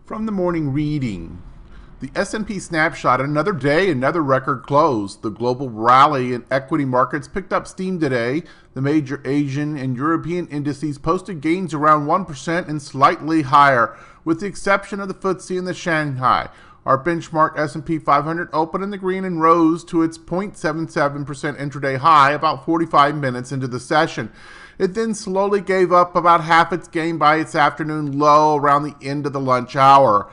From the morning reading, the S&P snapshot, another day, another record close. The global rally in equity markets picked up steam today. The major Asian and European indices posted gains around 1% and slightly higher, with the exception of the FTSE and the Shanghai. Our benchmark S&P 500 opened in the green and rose to its 0.77% intraday high about 45 minutes into the session. It then slowly gave up about half its gain by its afternoon low around the end of the lunch hour.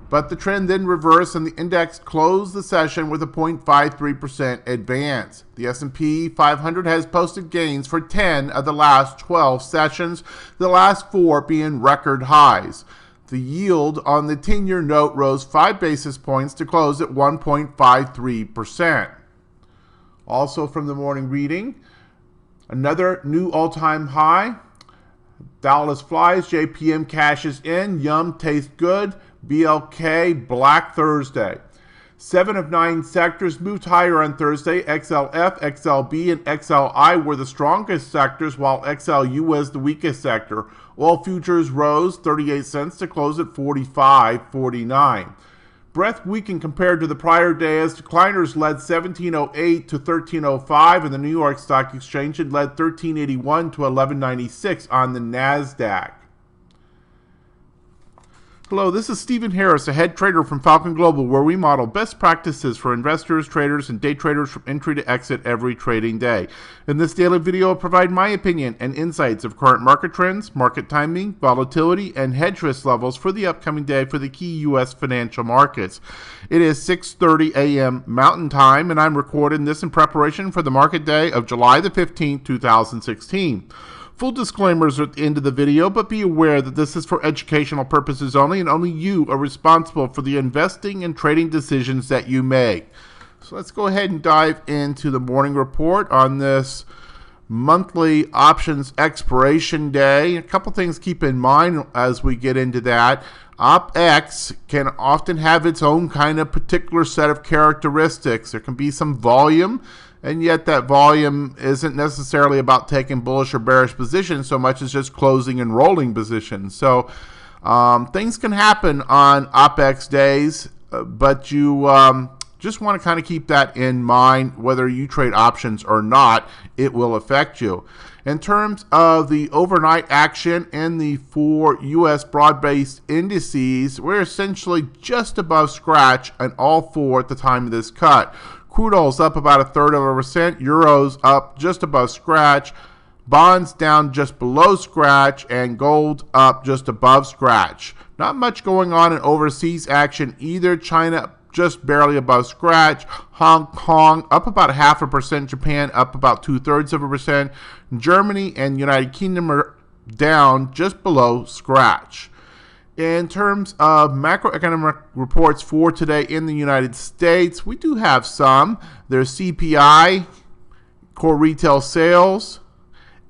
But the trend then reversed and the index closed the session with a 0.53% advance. The S&P 500 has posted gains for 10 of the last 12 sessions, the last 4 being record highs. The yield on the 10-year note rose 5 basis points to close at 1.53%. Also from the morning reading, another new all-time high. Dallas flies, JPM cashes in, Yum tastes good, BLK Black Thursday. 7 of 9 sectors moved higher on Thursday. XLF, XLB, and XLI were the strongest sectors, while XLU was the weakest sector. Oil futures rose 38 cents to close at 45.49. Breadth weakened compared to the prior day as decliners led 1708 to 1305, and the New York Stock Exchange had led 1381 to 1196 on the NASDAQ. Hello, this is Stephen Harris, a head trader from Falcon Global, where we model best practices for investors, traders, and day traders from entry to exit every trading day. In this daily video, I'll provide my opinion and insights of current market trends, market timing, volatility, and hedge risk levels for the upcoming day for the key U.S. financial markets. It is 6:30 a.m. Mountain Time, and I'm recording this in preparation for the market day of July the 15th, 2016. Full disclaimers are at the end of the video, but be aware that this is for educational purposes only, and only you are responsible for the investing and trading decisions that you make. So let's go ahead and dive into the morning report on this monthly options expiration day. A couple things to keep in mind as we get into that. OpX can often have its own kind of particular set of characteristics. There can be some volume, and yet that volume isn't necessarily about taking bullish or bearish positions so much as just closing and rolling positions. So things can happen on OpX days, but you just want to kind of keep that in mind. Whether you trade options or not, it will affect you. In terms of the overnight action in the 4 U.S. broad-based indices, we're essentially just above scratch on all 4 at the time of this cut. Crude oil's up about 1/3%, Euro's up just above scratch, bonds down just below scratch, and gold up just above scratch. Not much going on in overseas action either. China just barely above scratch, Hong Kong up about 0.5%, Japan up about 2/3%, Germany and United Kingdom are down just below scratch. In terms of macroeconomic reports for today in the United States, we do have some. There's CPI, core retail sales,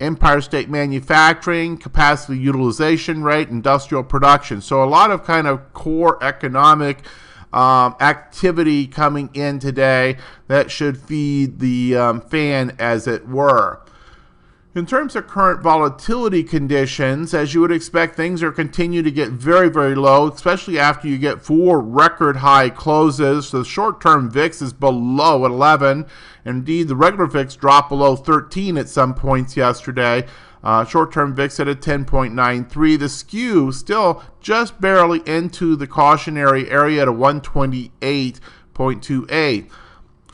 Empire State Manufacturing, capacity utilization rate, industrial production. So a lot of kind of core economic activity coming in today that should feed the fan, as it were. In terms of current volatility conditions, as you would expect, things are continue to get very, very low, especially after you get 4 record high closes. So the short-term VIX is below 11. Indeed, the regular VIX dropped below 13 at some points yesterday. Short-term VIX at a 10.93. The skew still just barely into the cautionary area at a 128.28.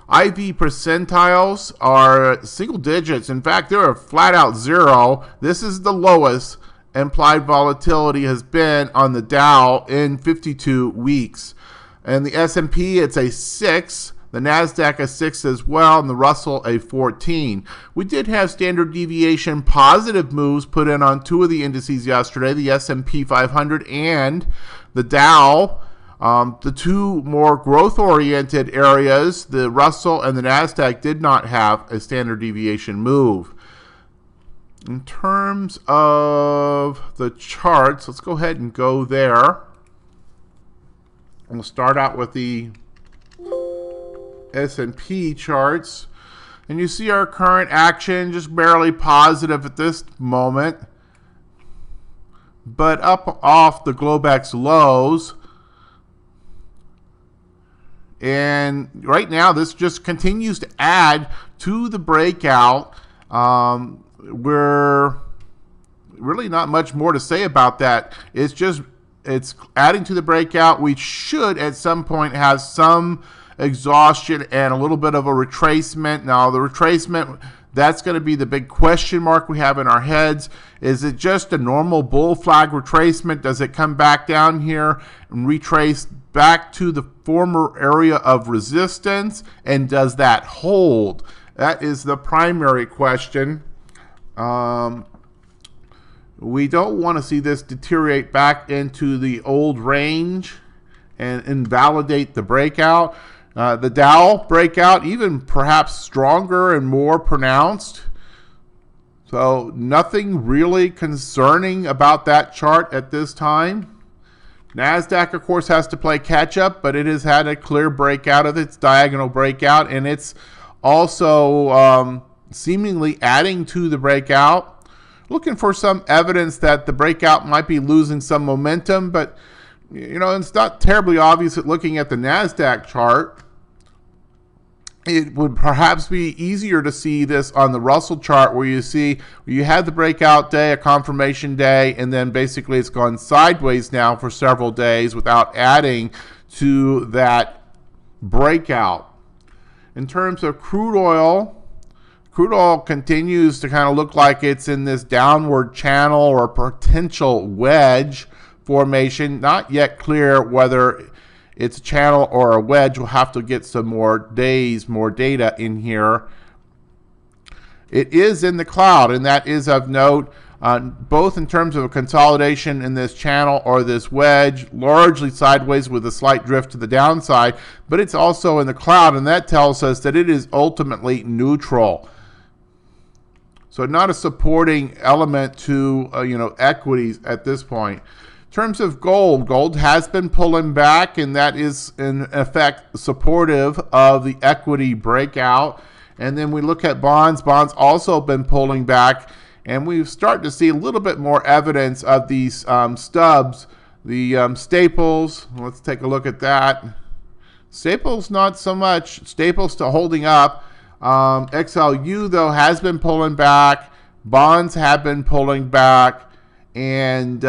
IV percentiles are single digits. In fact, they're a flat-out 0. This is the lowest implied volatility has been on the Dow in 52 weeks. And the S&P, it's a 6. The NASDAQ a 6 as well, and the Russell a 14. We did have standard deviation positive moves put in on 2 of the indices yesterday, the S&P 500 and the Dow. The 2 more growth-oriented areas, the Russell and the NASDAQ, did not have a standard deviation move. In terms of the charts, let's go ahead and go there. We'll start out with the S&P charts. And you see our current action just barely positive at this moment, but up off the Globex lows. And right now, this just continues to add to the breakout. We're really not much more to say about that. It's adding to the breakout. We should at some point have some exhaustion and a little bit of a retracement. Now, the retracement, that's going to be the big question mark we have in our heads. Is it just a normal bull flag retracement? Does it come back down here and retrace back to the former area of resistance? And does that hold? That is the primary question. We don't want to see this deteriorate back into the old range and invalidate the breakout. The Dow breakout, even perhaps stronger and more pronounced. So nothing really concerning about that chart at this time. NASDAQ, of course, has to play catch up, but it has had a clear breakout of its diagonal breakout, and it's also seemingly adding to the breakout. Looking for some evidence that the breakout might be losing some momentum, but it's not terribly obvious at looking at the NASDAQ chart. It would perhaps be easier to see this on the Russell chart, where you had the breakout day, a confirmation day, and then basically it's gone sideways now for several days without adding to that breakout. In terms of crude oil continues to kind of look like it's in this downward channel or potential wedge formation. Not yet clear whether it's a channel or a wedge. We'll have to get some more days, more data in here. It is in the cloud, and that is of note, both in terms of a consolidation in this channel or this wedge, largely sideways with a slight drift to the downside, but it's also in the cloud, and that tells us that it is ultimately neutral. So not a supporting element to equities at this point. In terms of gold has been pulling back, and that is in effect supportive of the equity breakout. And then we look at bonds. Bonds also been pulling back, and we've started to see a little bit more evidence of these stubs, the staples. Let's take a look at that. Staples not so much. Staples still holding up. XLU though has been pulling back. Bonds have been pulling back, and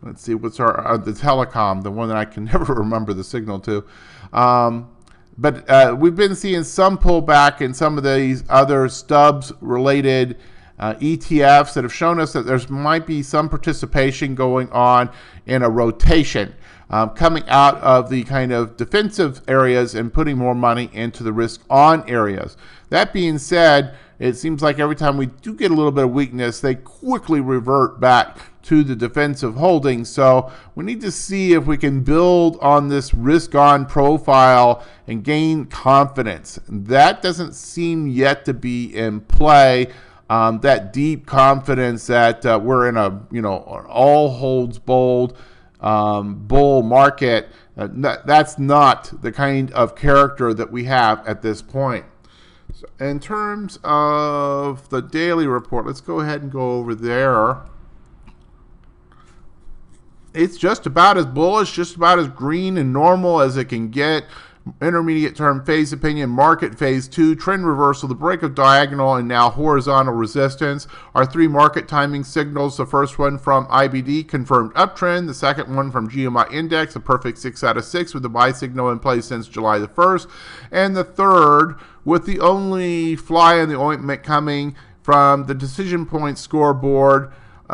let's see, what's the telecom, the one that I can never remember the signal to. But we've been seeing some pullback in some of these other stubs related ETFs that have shown us that there's might be some participation going on in a rotation. Coming out of the kind of defensive areas and putting more money into the risk-on areas. That being said, it seems like every time we do get a little bit of weakness, they quickly revert back to the defensive holdings. So we need to see if we can build on this risk-on profile and gain confidence. That doesn't seem yet to be in play. That deep confidence that we're in a all holds bold bull market, that's not the kind of character that we have at this point. So in terms of the daily report, let's go ahead and go over there. It's just about as bullish, just about as green and normal as it can get. Intermediate term phase opinion, market phase 2, trend reversal, the break of diagonal, and now horizontal resistance. Our three market timing signals: the first one from IBD, confirmed uptrend; the second one from GMI index, a perfect 6 out of 6 with the buy signal in place since July the 1st; and the third with the only fly in the ointment coming from the decision point scoreboard.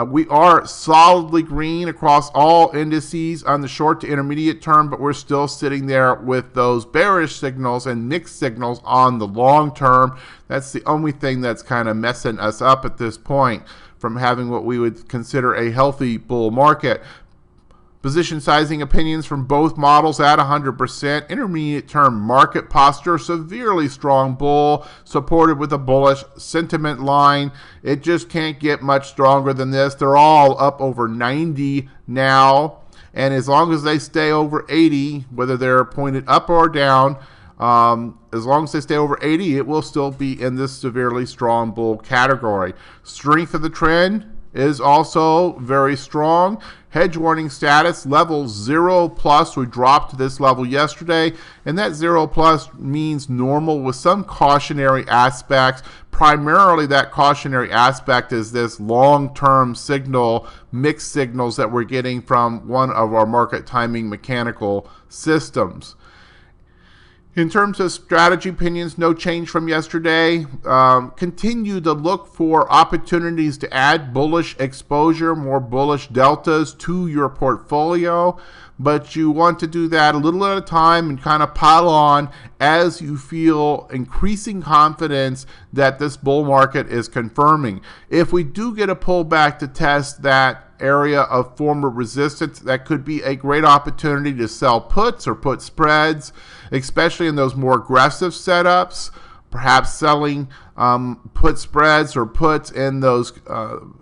We are solidly green across all indices on the short to intermediate term, but we're still sitting there with those bearish signals and mixed signals on the long term. That's the only thing that's kind of messing us up at this point from having what we would consider a healthy bull market. Position sizing opinions from both models at 100%. Intermediate term market posture, severely strong bull, supported with a bullish sentiment line. It just can't get much stronger than this. They're all up over 90 now. And as long as they stay over 80, whether they're pointed up or down, as long as they stay over 80, it will still be in this severely strong bull category. Strength of the trend, is also very strong. Hedge warning status, level 0 plus. We dropped to this level yesterday, and that 0 plus means normal with some cautionary aspects. Primarily, that cautionary aspect is this long-term signal, mixed signals that we're getting from one of our market timing mechanical systems. In terms of strategy opinions, no change from yesterday. Continue to look for opportunities to add bullish exposure, more bullish deltas to your portfolio. But you want to do that a little at a time and kind of pile on as you feel increasing confidence that this bull market is confirming. If we do get a pullback to test that area of former resistance, that could be a great opportunity to sell puts or put spreads, especially in those more aggressive setups. Perhaps selling put spreads or puts in those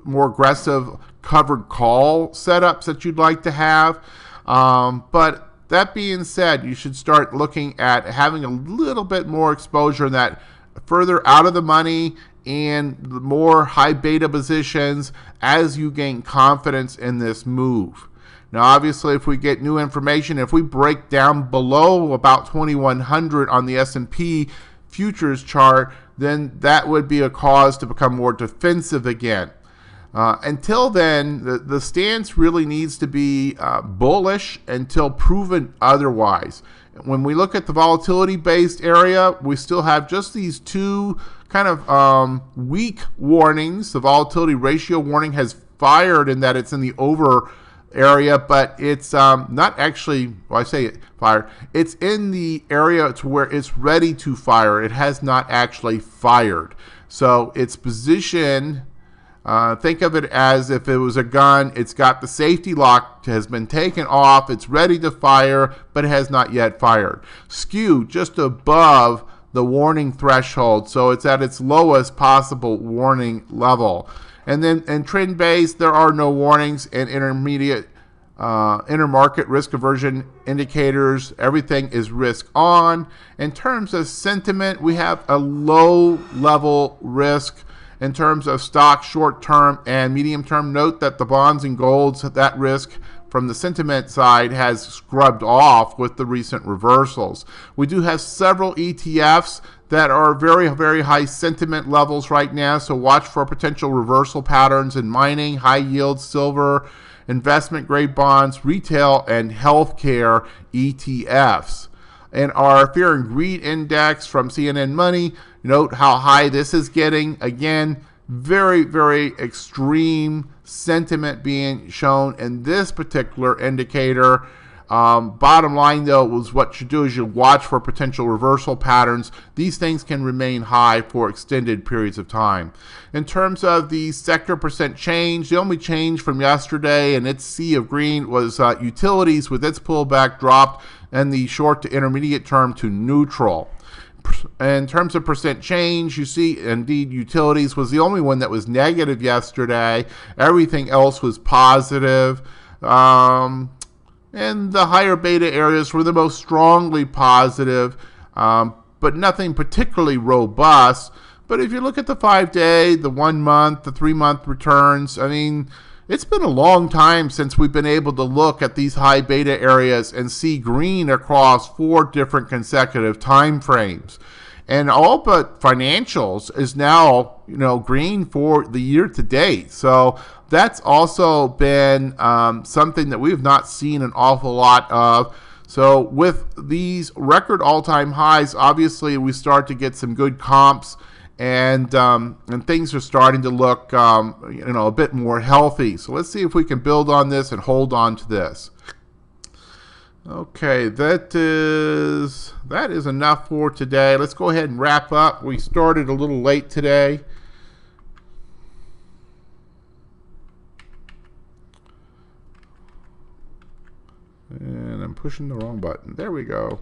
more aggressive covered call setups that you'd like to have. But that being said, you should start looking at having a little bit more exposure in that further out of the money and the more high beta positions as you gain confidence in this move. Now, obviously, if we get new information, if we break down below about 2100 on the S&P futures chart, then that would be a cause to become more defensive again. Until then, the stance really needs to be bullish until proven otherwise. When we look at the volatility-based area, we still have just these two kind of weak warnings. The volatility ratio warning has fired in that it's in the over area, but it's not actually, well, I say it fired. It's in the area to where it's ready to fire. It has not actually fired. So its position, think of it as if it was a gun. It's got the safety lock, has been taken off. It's ready to fire, but it has not yet fired. Skew just above the warning threshold, so it's at its lowest possible warning level. And then in trend base, there are no warnings, and intermediate intermarket risk aversion indicators, everything is risk on. In terms of sentiment, we have a low level risk. In terms of stock short-term and medium-term, note that the bonds and golds, that risk from the sentiment side has scrubbed off with the recent reversals. We do have several ETFs that are very, very high sentiment levels right now, so watch for potential reversal patterns in mining, high yield, silver, investment grade bonds, retail, and healthcare ETFs. And our fear and greed index from CNN Money, note how high this is getting. Again, very, very extreme sentiment being shown in this particular indicator. Bottom line, though, was what you do is you watch for potential reversal patterns. These things can remain high for extended periods of time. In terms of the sector percent change, the only change from yesterday and its sea of green was utilities with its pullback dropped and the short to intermediate term to neutral. In terms of percent change, you see, indeed, utilities was the only one that was negative yesterday. Everything else was positive. And the higher beta areas were the most strongly positive, but nothing particularly robust. But if you look at the 5-day, the 1 month, the 3-month returns, I mean, it's been a long time since we've been able to look at these high beta areas and see green across 4 different consecutive time frames. And all but financials is now, green for the year to date. So that's also been something that we've not seen an awful lot of. So with these record all-time highs, obviously we start to get some good comps, and things are starting to look a bit more healthy. So let's see if we can build on this and hold on to this. Okay, that is enough for today. Let's go ahead and wrap up. We started a little late today. And I'm pushing the wrong button. There we go.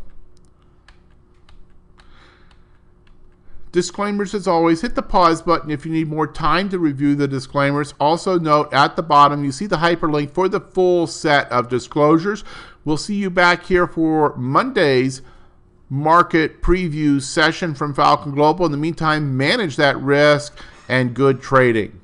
Disclaimers, as always, hit the pause button if you need more time to review the disclaimers. Also note at the bottom, you see the hyperlink for the full set of disclosures. We'll see you back here for Monday's market preview session from Falcon Global. In the meantime, manage that risk and good trading.